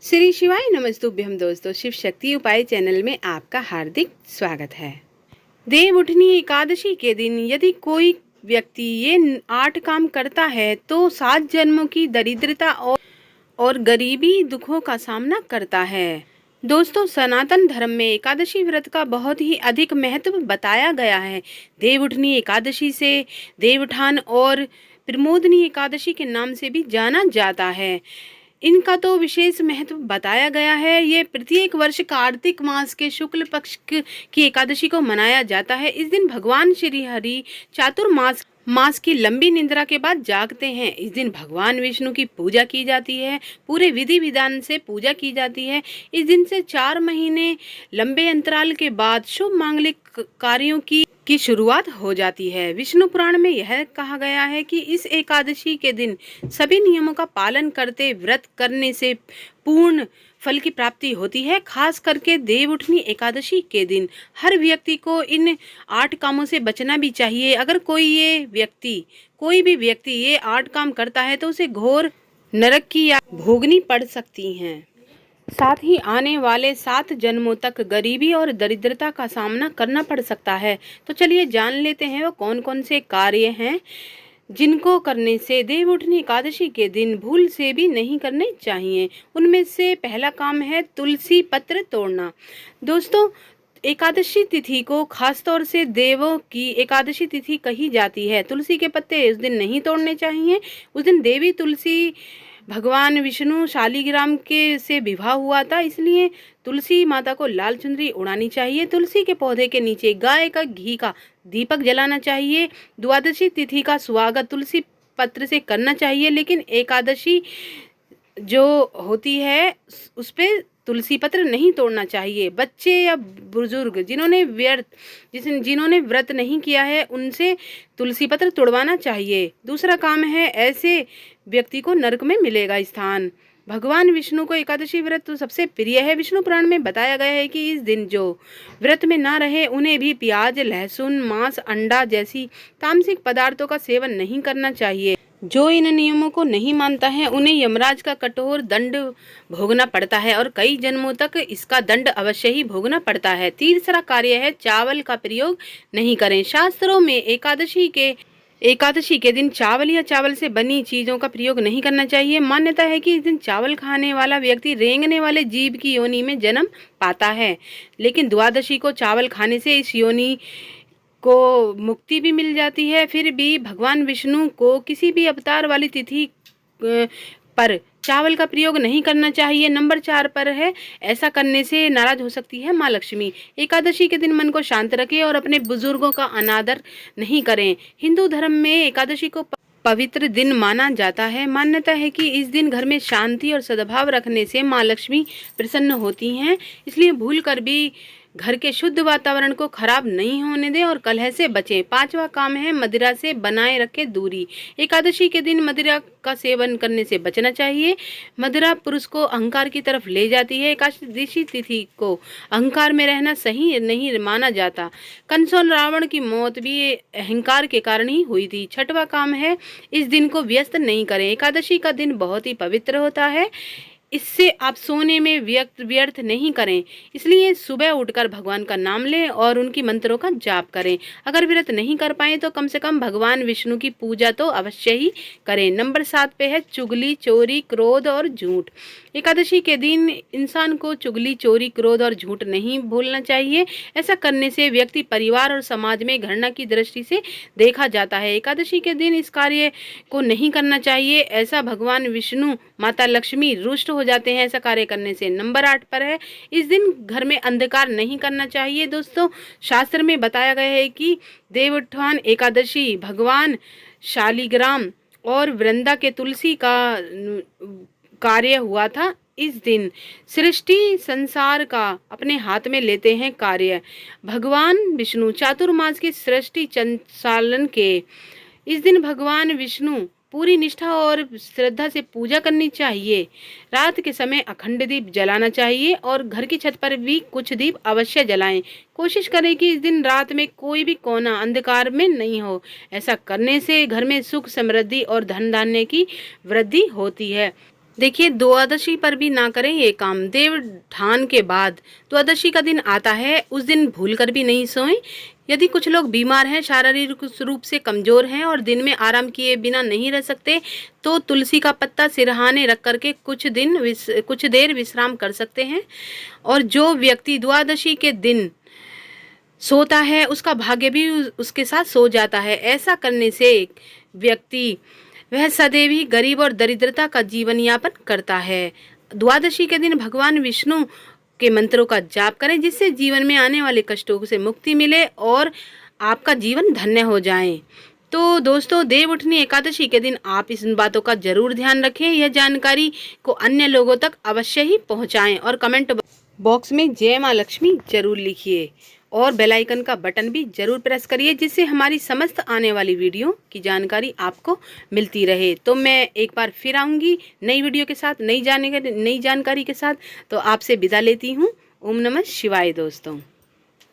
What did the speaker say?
श्री शिवाय नमस्तुभ्यम दोस्तों, शिव शक्ति उपाय चैनल में आपका हार्दिक स्वागत है। देव उठनी एकादशी के दिन यदि कोई व्यक्ति ये 8 काम करता है तो 7 जन्मों की दरिद्रता और गरीबी दुखों का सामना करता है। दोस्तों, सनातन धर्म में एकादशी व्रत का बहुत ही अधिक महत्व बताया गया है। देव उठनी एकादशी से देवउठान और प्रमोदनी एकादशी के नाम से भी जाना जाता है। इनका तो विशेष महत्व बताया गया है। ये प्रत्येक वर्ष कार्तिक मास के शुक्ल पक्ष की एकादशी को मनाया जाता है। इस दिन भगवान श्री हरि चातुर्मास की लंबी निद्रा के बाद जागते हैं। इस दिन भगवान विष्णु की पूजा की जाती है, पूरे विधि विधान से पूजा की जाती है। इस दिन से 4 महीने लंबे अंतराल के बाद शुभ मांगलिक कार्यों की शुरुआत हो जाती है। विष्णु पुराण में यह कहा गया है कि इस एकादशी के दिन सभी नियमों का पालन करते व्रत करने से पूर्ण फल की प्राप्ति होती है। खास करके देवउठनी एकादशी के दिन हर व्यक्ति को इन 8 कामों से बचना भी चाहिए। अगर कोई भी व्यक्ति ये 8 काम करता है तो उसे घोर नरक की याद भोगनी पड़ सकती हैं। साथ ही आने वाले 7 जन्मों तक गरीबी और दरिद्रता का सामना करना पड़ सकता है। तो चलिए जान लेते हैं वो कौन कौन से कार्य हैं जिनको करने से देवउठनी एकादशी के दिन भूल से भी नहीं करने चाहिए। उनमें से पहला काम है तुलसी पत्र तोड़ना। दोस्तों, एकादशी तिथि को खासतौर से देवों की एकादशी तिथि कही जाती है। तुलसी के पत्ते उस दिन नहीं तोड़ने चाहिए। उस दिन देवी तुलसी भगवान विष्णु शालिग्राम के से विवाह हुआ था, इसलिए तुलसी माता को लाल चुनरी उड़ानी चाहिए। तुलसी के पौधे के नीचे गाय का घी का दीपक जलाना चाहिए। द्वादशी तिथि का स्वागत तुलसी पत्र से करना चाहिए, लेकिन एकादशी जो होती है उस पे तुलसी पत्र नहीं तोड़ना चाहिए। बच्चे या बुजुर्ग जिन्होंने व्रत नहीं किया है उनसे तुलसी पत्र तोड़वाना चाहिए। दूसरा काम है ऐसे व्यक्ति को नरक में मिलेगा स्थान। भगवान विष्णु को एकादशी व्रत तो सबसे प्रिय है। विष्णु पुराण में बताया गया है कि इस दिन जो व्रत में ना रहे उन्हें भी प्याज, लहसुन, मांस, अंडा जैसी तामसिक पदार्थों का सेवन नहीं करना चाहिए। जो इन नियमों को नहीं मानता है उन्हें यमराज का कठोर दंड भोगना पड़ता है और कई जन्मों तक इसका दंड अवश्य ही भोगना पड़ता है। तीसरा कार्य है चावल का प्रयोग नहीं करें। शास्त्रों में एकादशी के दिन चावल या चावल से बनी चीजों का प्रयोग नहीं करना चाहिए। मान्यता है कि इस दिन चावल खाने वाला व्यक्ति रेंगने वाले जीव की योनि में जन्म पाता है, लेकिन द्वादशी को चावल खाने से इस योनि को मुक्ति भी मिल जाती है। फिर भी भगवान विष्णु को किसी भी अवतार वाली तिथि पर चावल का प्रयोग नहीं करना चाहिए। नंबर 4 पर है ऐसा करने से नाराज हो सकती है माँ लक्ष्मी। एकादशी के दिन मन को शांत रखें और अपने बुजुर्गों का अनादर नहीं करें। हिंदू धर्म में एकादशी को पवित्र दिन माना जाता है। मान्यता है कि इस दिन घर में शांति और सद्भाव रखने से माँ लक्ष्मी प्रसन्न होती हैं, इसलिए भूल कर भी घर के शुद्ध वातावरण को खराब नहीं होने दें और कलह से बचें। 5वां काम है मदिरा से बनाए रखें दूरी। एकादशी के दिन मदिरा का सेवन करने से बचना चाहिए। मदिरा पुरुष को अहंकार की तरफ ले जाती है। एकादशी तिथि को अहंकार में रहना सही नहीं माना जाता। कंस और रावण की मौत भी अहंकार के कारण ही हुई थी। 6वां काम है इस दिन को व्यस्त नहीं करें। एकादशी का दिन बहुत ही पवित्र होता है, इससे आप सोने में व्यर्थ नहीं करें, इसलिए सुबह उठकर भगवान का नाम लें और उनकी मंत्रों का जाप करें। अगर व्रत नहीं कर पाए तो कम से कम भगवान विष्णु की पूजा तो अवश्य ही करें। नंबर 7 पे है चुगली, चोरी, क्रोध और झूठ। एकादशी के दिन इंसान को चुगली, चोरी, क्रोध और झूठ नहीं भूलना चाहिए। ऐसा करने से व्यक्ति, परिवार और समाज में घृणा की दृष्टि से देखा जाता है। एकादशी के दिन इस कार्य को नहीं करना चाहिए, ऐसा भगवान विष्णु, माता लक्ष्मी रुष्ट हो जाते हैं ऐसा कार्य करने से। नंबर 8 पर है इस दिन घर में अंधकार नहीं करना चाहिए। दोस्तों, शास्त्र में बताया गया है कि देवउठान एकादशी भगवान शालिग्राम और वृंदा के तुलसी का कार्य हुआ था। इस दिन सृष्टि संसार का अपने हाथ में लेते हैं कार्य। भगवान विष्णु चातुर्मास की सृष्टि संचालन के इस दिन भगवान विष्णु पूरी निष्ठा और श्रद्धा से पूजा करनी चाहिए। रात के समय अखंड दीप जलाना चाहिए और घर की छत पर भी कुछ दीप अवश्य जलाएं। कोशिश करें कि इस दिन रात में कोई भी कोना अंधकार में नहीं हो। ऐसा करने से घर में सुख, समृद्धि और धन धान्य की वृद्धि होती है। देखिए, द्वादशी पर भी ना करें ये काम। देवउठान के बाद द्वादशी का दिन आता है, उस दिन भूल कर भी नहीं सोएं। यदि कुछ लोग बीमार हैं, शारीरिक रूप से कमजोर हैं और दिन में आराम किए बिना नहीं रह सकते, तो तुलसी का पत्ता सिरहाने रख करके कुछ देर विश्राम कर सकते हैं। और जो व्यक्ति द्वादशी के दिन सोता है, उसका भाग्य भी उसके साथ सो जाता है। ऐसा करने से व्यक्ति वह सदैव ही गरीब और दरिद्रता का जीवन यापन करता है। द्वादशी के दिन भगवान विष्णु के मंत्रों का जाप करें, जिससे जीवन में आने वाले कष्टों से मुक्ति मिले और आपका जीवन धन्य हो जाए। तो दोस्तों, देवउठनी एकादशी के दिन आप इन बातों का जरूर ध्यान रखें। यह जानकारी को अन्य लोगों तक अवश्य ही पहुंचाएं और कमेंट बॉक्स में जय माँ लक्ष्मी जरूर लिखिए और बेल आइकन का बटन भी जरूर प्रेस करिए, जिससे हमारी समस्त आने वाली वीडियो की जानकारी आपको मिलती रहे। तो मैं एक बार फिर आऊँगी नई वीडियो के साथ, नई जानकारी के साथ। तो आपसे विदा लेती हूँ। ओम नमः शिवाय दोस्तों।